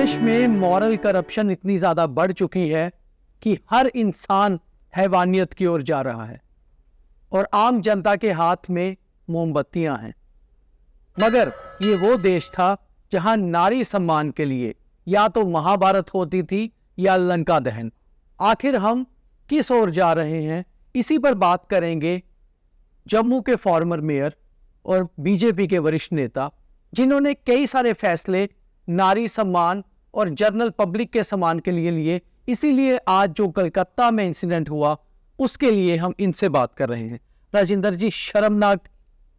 देश में moral corruption इतनी ज्यादा बढ़ चुकी है कि हर इंसान हैवानियत की ओर जा रहा है और आम जनता के हाथ में मोमबत्तियां हैं। मगर ये वो देश था जहां नारी सम्मान के लिए या तो महाभारत होती थी या लंका दहन। आखिर हम किस ओर जा रहे हैं, इसी पर बात करेंगे जम्मू के फॉर्मर मेयर और बीजेपी के वरिष्ठ नेता, जिन्होंने कई सारे फैसले नारी सम्मान और जनरल पब्लिक के सम्मान के लिए लिए। इसीलिए आज जो कलकत्ता में इंसिडेंट हुआ उसके लिए हम इनसे बात कर रहे हैं। राजेंद्र जी, शर्मनाक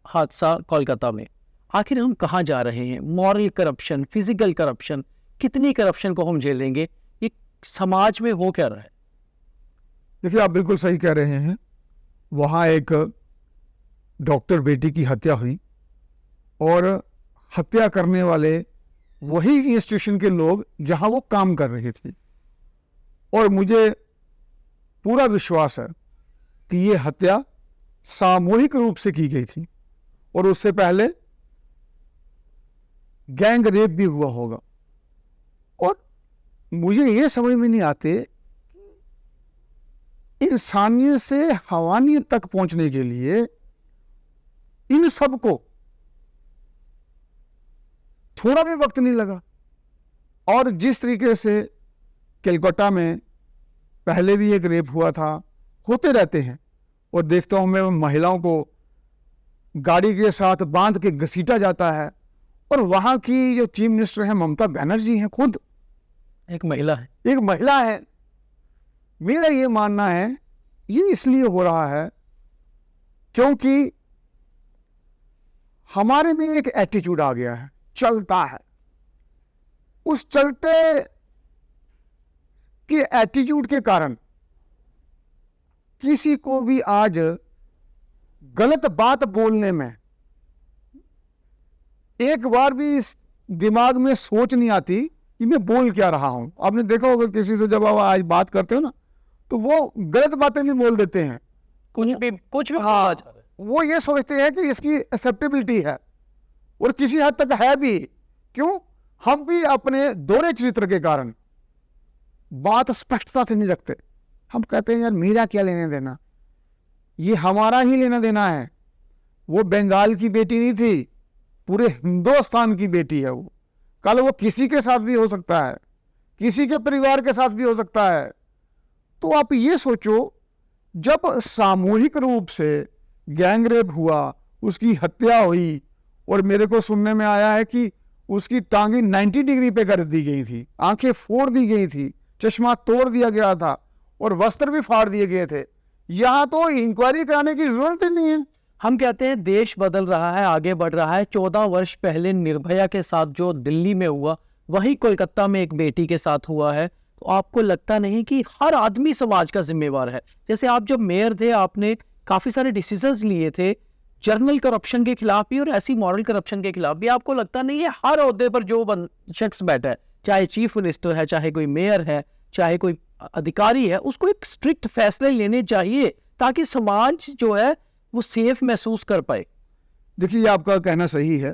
हादसा कोलकाता में, आखिर हम कहां जा रहे हैं? मॉरल करप्शन, फिजिकल करप्शन, कितनी करप्शन को हम झेलेंगे? ये समाज में हो क्या रहा है? देखिए, आप बिल्कुल सही कह रहे हैं। वहाँ एक डॉक्टर बेटी की हत्या हुई और हत्या करने वाले वही इंस्टीट्यूशन के लोग जहां वो काम कर रहे थे। और मुझे पूरा विश्वास है कि ये हत्या सामूहिक रूप से की गई थी और उससे पहले गैंग रेप भी हुआ होगा। और मुझे ये समझ में नहीं आते, इंसानियत से हवानियत तक पहुंचने के लिए इन सबको थोड़ा भी वक्त नहीं लगा। और जिस तरीके से कलकत्ता में पहले भी एक रेप हुआ था, होते रहते हैं, और देखता हूं मैं महिलाओं को गाड़ी के साथ बांध के घसीटा जाता है। और वहां की जो चीफ मिनिस्टर है ममता बनर्जी हैं, खुद एक महिला है। मेरा ये मानना है ये इसलिए हो रहा है क्योंकि हमारे में एक एटीट्यूड आ गया है, चलता है। उस चलते के एटीट्यूड के कारण किसी को भी आज गलत बात बोलने में एक बार भी दिमाग में सोच नहीं आती कि मैं बोल क्या रहा हूं। आपने देखा होगा किसी से जब आप आज बात करते हो ना, तो वो गलत बातें भी बोल देते हैं, कुछ भी। हाँ, वो ये सोचते हैं कि इसकी एक्सेप्टेबिलिटी है, और किसी हद तक है भी। क्यों? हम भी अपने दोहरे चरित्र के कारण बात स्पष्टता से नहीं रखते। हम कहते हैं यार मेरा क्या लेने देना, ये हमारा ही लेना देना है। वो बंगाल की बेटी नहीं थी, पूरे हिंदुस्तान की बेटी है वो। कल वो किसी के साथ भी हो सकता है, किसी के परिवार के साथ भी हो सकता है। तो आप ये सोचो, जब सामूहिक रूप से गैंग रेप हुआ, उसकी हत्या हुई, और मेरे को सुनने में आया है कि उसकी टांगे 90 डिग्री पे कर दी गई थी, आंखें फोड़ दी गई थी, चश्मा तोड़ दिया गया था और वस्त्र भी फाड़ दिए गए थे। यहां तो इंक्वायरी कराने की जरूरत ही नहीं है। हम कहते हैं देश बदल रहा है, आगे बढ़ रहा है। 14 वर्ष पहले निर्भया के साथ जो दिल्ली में हुआ, वही कोलकाता में एक बेटी के साथ हुआ है। तो आपको लगता नहीं कि हर आदमी समाज का जिम्मेवार है? जैसे आप जब मेयर थे, आपने काफी सारे डिसीजंस लिए थे जर्नल करप्शन के खिलाफ भी और ऐसी मॉरल करप्शन के खिलाफ भी। आपको लगता नहीं है हर ओहदे पर जो शख्स बैठा है, चाहे चीफ मिनिस्टर है, चाहे कोई मेयर है, चाहे कोई अधिकारी है, उसको एक स्ट्रिक्ट फैसले लेने चाहिए ताकि समाज जो है वो सेफ महसूस कर पाए? देखिए, आपका कहना सही है।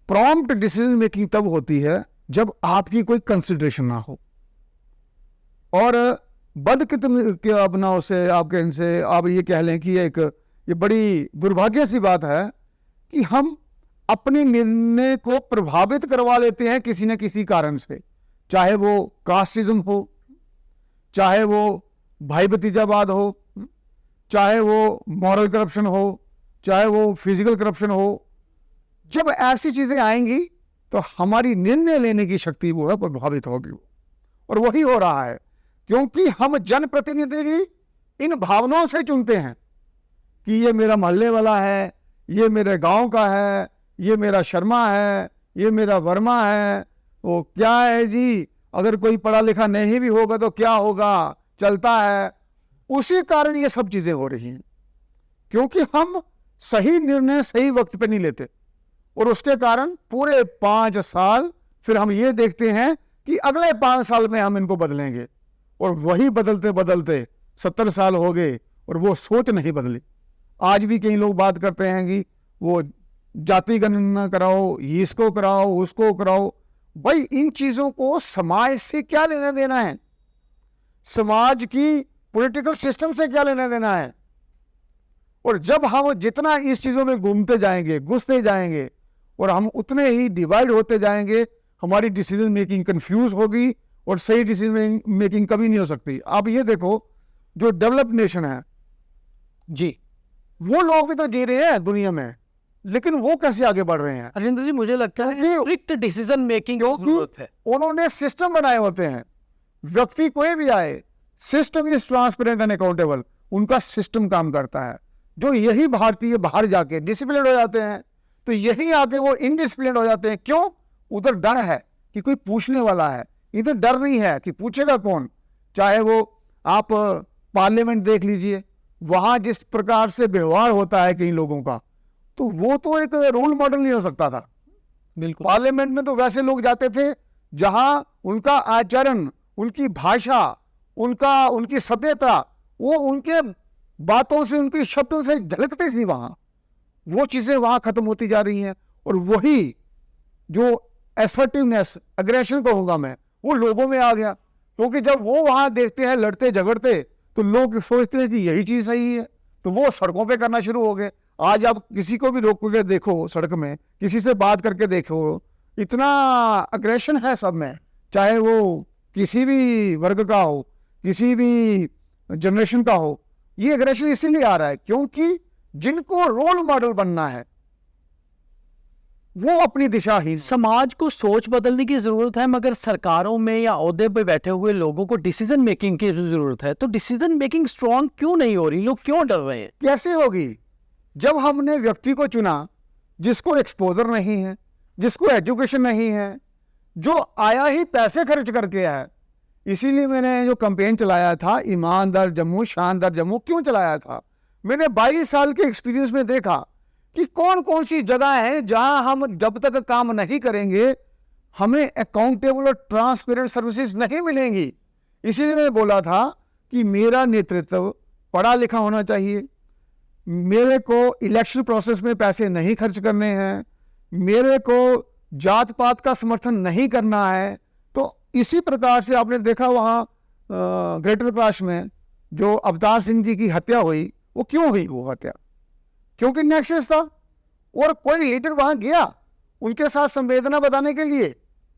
प्रॉम्प्ट डिसीजन मेकिंग तब होती है जब आपकी कोई कंसिडरेशन ना हो। और अपना उसे आपके इनसे आप ये कह लें कि ये बड़ी दुर्भाग्य सी बात है कि हम अपने निर्णय को प्रभावित करवा लेते हैं किसी न किसी कारण से, चाहे वो कास्टिज्म हो, चाहे वो भाई भतीजावाद हो, चाहे वो मॉरल करप्शन हो, चाहे वो फिजिकल करप्शन हो। जब ऐसी चीजें आएंगी तो हमारी निर्णय लेने की शक्ति वो है प्रभावित होगी। और वही हो रहा है, क्योंकि हम जनप्रतिनिधि भी इन भावनाओं से चुनते हैं कि ये मेरा मोहल्ले वाला है, ये मेरे गांव का है, ये मेरा शर्मा है, ये मेरा वर्मा है। वो क्या है जी, अगर कोई पढ़ा लिखा नहीं भी होगा तो क्या होगा, चलता है। उसी कारण ये सब चीजें हो रही हैं, क्योंकि हम सही निर्णय सही वक्त पे नहीं लेते। और उसके कारण पूरे 5 साल फिर हम ये देखते हैं कि अगले 5 साल में हम इनको बदलेंगे, और वही बदलते बदलते 70 साल हो गए और वो सोच नहीं बदली। आज भी कई लोग बात करते हैं कि वो जाति गणना कराओ, इसको कराओ, उसको कराओ। भाई इन चीजों को समाज से क्या लेना देना है, समाज की पॉलिटिकल सिस्टम से क्या लेना देना है। और जब हम जितना इस चीजों में घूमते जाएंगे, घुसते जाएंगे, और हम उतने ही डिवाइड होते जाएंगे, हमारी डिसीजन मेकिंग कंफ्यूज होगी और सही डिसीजन मेकिंग कभी नहीं हो सकती। आप ये देखो, जो डेवलप्ड नेशन है जी, वो लोग भी तो जी रहे हैं दुनिया में, लेकिन वो कैसे आगे बढ़ रहे हैं? राजेंद्र जी, मुझे लगता है क्योंकि- स्ट्रिक्ट डिसीजन मेकिंग की क्योंकि जरूरत है। उन्होंने सिस्टम बनाए होते हैं। व्यक्ति कोई भी आए, system is transparent and accountable, उनका सिस्टम काम करता है। जो यही भारतीय बाहर जाके डिसिप्लिन हो जाते हैं, तो यही आके वो इनडिसिप्लिन हो जाते हैं। क्यों? उधर डर है कि कोई पूछने वाला है, इधर डर नहीं है कि पूछेगा कौन। चाहे वो आप पार्लियामेंट देख लीजिए, वहां जिस प्रकार से व्यवहार होता है कई लोगों का, तो वो तो एक रोल मॉडल नहीं हो सकता था। बिल्कुल, पार्लियामेंट में तो वैसे लोग जाते थे जहां उनका आचरण, उनकी भाषा, उनकी सभ्यता, वो उनके बातों से, उनके शब्दों से झलकते थी। वहां वो चीजें वहां खत्म होती जा रही हैं। और वही जो असर्टिवनेस, अग्रेशन कहूंगा मैं, वो लोगों में आ गया। क्योंकि जब वो वहां देखते हैं लड़ते झगड़ते, तो लोग सोचते हैं कि यही चीज सही है, तो वो सड़कों पे करना शुरू हो गए। आज आप किसी को भी रोक के देखो सड़क में, किसी से बात करके देखो, इतना अग्रेशन है सब में, चाहे वो किसी भी वर्ग का हो, किसी भी जनरेशन का हो। ये अग्रेशन इसीलिए आ रहा है क्योंकि जिनको रोल मॉडल बनना है वो अपनी दिशाहीन। समाज को सोच बदलने की जरूरत है, मगर सरकारों में या ओहदे पे बैठे हुए लोगों को डिसीजन मेकिंग की जरूरत है। तो डिसीजन मेकिंग स्ट्रांग क्यों नहीं हो रही? लोग क्यों डर रहे हैं? कैसे होगी? जब हमने व्यक्ति को चुना जिसको एक्सपोजर नहीं है, जिसको एजुकेशन नहीं है, जो आया ही पैसे खर्च करके है। इसीलिए मैंने जो कैंपेन चलाया था, ईमानदार जम्मू शानदार जम्मू, क्यों चलाया था? मैंने 22 साल के एक्सपीरियंस में देखा कि कौन कौन सी जगह है जहां हम जब तक काम नहीं करेंगे हमें अकाउंटेबल और ट्रांसपेरेंट सर्विसेज नहीं मिलेंगी। इसीलिए मैंने बोला था कि मेरा नेतृत्व पढ़ा लिखा होना चाहिए, मेरे को इलेक्शन प्रोसेस में पैसे नहीं खर्च करने हैं, मेरे को जात पात का समर्थन नहीं करना है। तो इसी प्रकार से आपने देखा वहाँ ग्रेटर कैलाश में जो अवतार सिंह जी की हत्या हुई, वो क्यों हुई? वो हत्या क्योंकि नेक्सस था। और कोई लीडर वहां गया उनके साथ संवेदना बताने के लिए?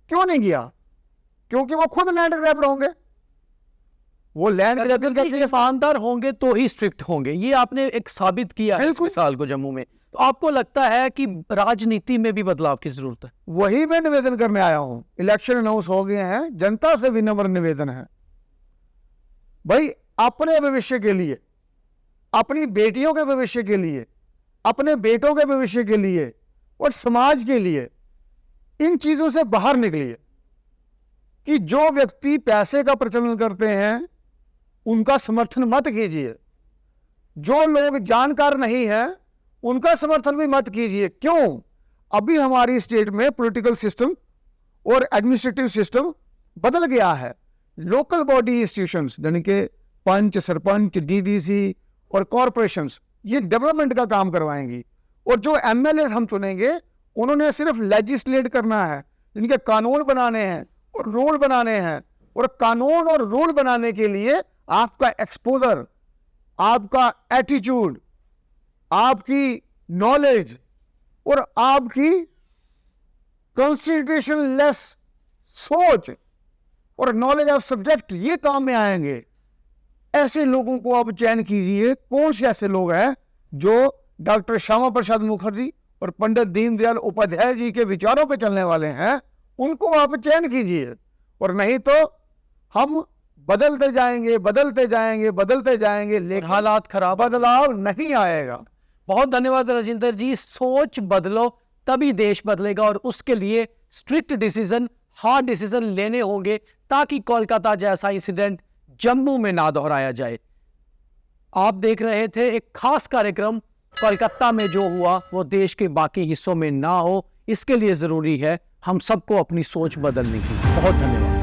क्यों नहीं गया? क्योंकि वो खुद लैंड ग्रैबर होंगे। वो लैंड ग्रैबर अगर ईमानदार होंगे तो ही स्ट्रिक्ट होंगे, ये आपने एक साबित किया है इस साल को जम्मू में। तो आपको लगता है कि राजनीति में भी बदलाव की जरूरत है? वही मैं निवेदन करने आया हूं। इलेक्शन अनाउंस हो गए हैं, जनता से विनम्र निवेदन है भाई, अपने भविष्य के लिए, अपनी बेटियों के भविष्य के लिए, अपने बेटों के भविष्य के लिए और समाज के लिए इन चीजों से बाहर निकलिए। कि जो व्यक्ति पैसे का प्रचलन करते हैं उनका समर्थन मत कीजिए, जो लोग जानकार नहीं है उनका समर्थन भी मत कीजिए। क्यों? अभी हमारी स्टेट में पॉलिटिकल सिस्टम और एडमिनिस्ट्रेटिव सिस्टम बदल गया है। लोकल बॉडी इंस्टीट्यूशंस यानी कि पंच, सरपंच, डीडीसी और कॉरपोरेशंस ये डेवलपमेंट का काम करवाएंगी। और जो एमएलए हम चुनेंगे उन्होंने सिर्फ लेजिस्लेट करना है, इनके कानून बनाने हैं और रूल बनाने हैं। और कानून और रूल बनाने के लिए आपका एक्सपोजर, आपका एटीट्यूड, आपकी नॉलेज और आपकी कंसिडरेशन लेस सोच और नॉलेज ऑफ सब्जेक्ट ये काम में आएंगे। ऐसे लोगों को आप चयन कीजिए। कौन से ऐसे लोग हैं जो डॉक्टर श्यामा प्रसाद मुखर्जी और पंडित दीनदयाल उपाध्याय जी के विचारों पे चलने वाले हैं, उनको आप चयन कीजिए। और नहीं तो हम बदलते जाएंगे, बदलते जाएंगे, बदलते जाएंगे, लेकिन हालात खराब, बदलाव नहीं आएगा। बहुत धन्यवाद राजेंद्र जी। सोच बदलो तभी देश बदलेगा, और उसके लिए स्ट्रिक्ट डिसीजन, हार्ड डिसीजन लेने होंगे ताकि कोलकाता जैसा इंसिडेंट जम्मू में ना दोहराया जाए। आप देख रहे थे एक खास कार्यक्रम। कोलकाता में जो हुआ वो देश के बाकी हिस्सों में ना हो, इसके लिए जरूरी है हम सबको अपनी सोच बदलने की। बहुत धन्यवाद।